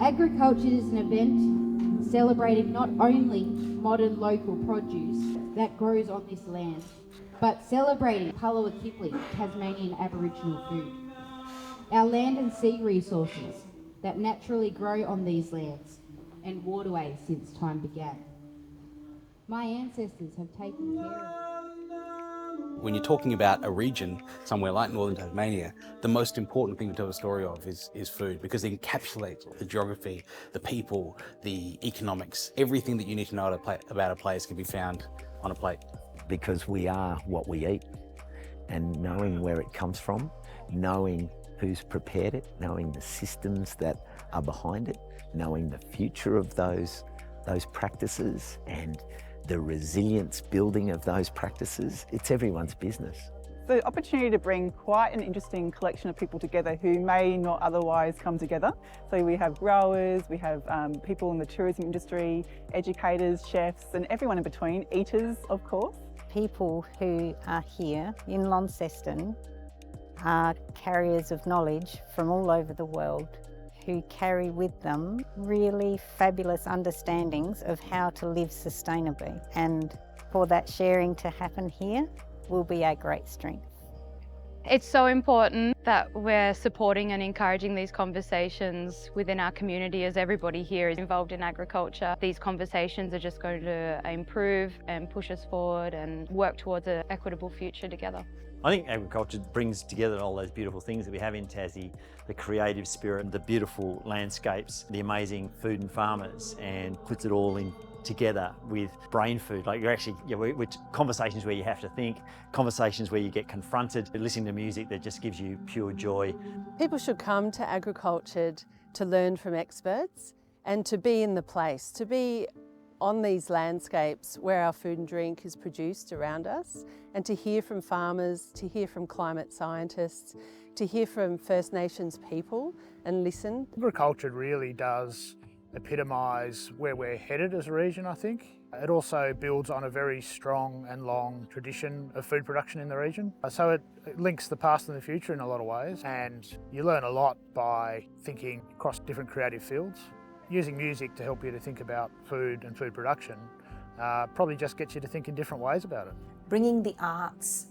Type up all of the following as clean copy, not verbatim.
Agriculture is an event celebrating not only modern local produce that grows on this land, but celebrating Palawa Kipling, Tasmanian Aboriginal food. Our land and sea resources that naturally grow on these lands and waterways since time began. My ancestors have taken care of it. When you're talking about a region, somewhere like northern Tasmania, the most important thing to tell a story of is food, because it encapsulates the geography, the people, the economics. Everything that you need to know about a place can be found on a plate. Because we are what we eat, and knowing where it comes from, knowing who's prepared it, knowing the systems that are behind it, knowing the future of those practices and the resilience building of those practices, it's everyone's business. The opportunity to bring quite an interesting collection of people together who may not otherwise come together. So we have growers, we have people in the tourism industry, educators, chefs, and everyone in between, eaters of course. People who are here in Launceston are carriers of knowledge from all over the world, who carry with them really fabulous understandings of how to live sustainably. And for that sharing to happen here will be our great strength. It's so important that we're supporting and encouraging these conversations within our community, as everybody here is involved in agriculture. These conversations are just going to improve and push us forward and work towards an equitable future together. I think agriculture brings together all those beautiful things that we have in Tassie, the creative spirit, the beautiful landscapes, the amazing food and farmers, and puts it all in together with brain food. Like you're actually, with conversations where you have to think, conversations where you get confronted, listening to music that just gives you pure joy. People should come to agriCULTURED to learn from experts and to be in the place, to be on these landscapes where our food and drink is produced around us, and to hear from farmers, to hear from climate scientists, to hear from First Nations people and listen. agriCULTURED really does epitomise where we're headed as a region, I think. It also builds on a very strong and long tradition of food production in the region. So it links the past and the future in a lot of ways, and you learn a lot by thinking across different creative fields. Using music to help you to think about food and food production probably just gets you to think in different ways about it. Bringing the arts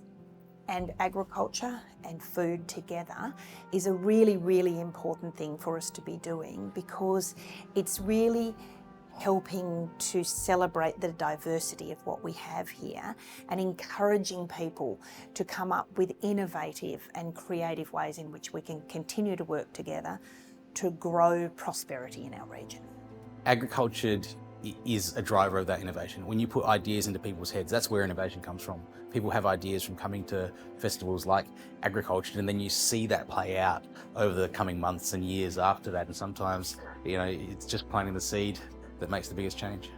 and agriculture and food together is a really, really important thing for us to be doing, because it's really helping to celebrate the diversity of what we have here and encouraging people to come up with innovative and creative ways in which we can continue to work together to grow prosperity in our region. agriCULTURED is a driver of that innovation. When you put ideas into people's heads, that's where innovation comes from. People have ideas from coming to festivals like agriCULTURED, and then you see that play out over the coming months and years after that. And sometimes, it's just planting the seed that makes the biggest change.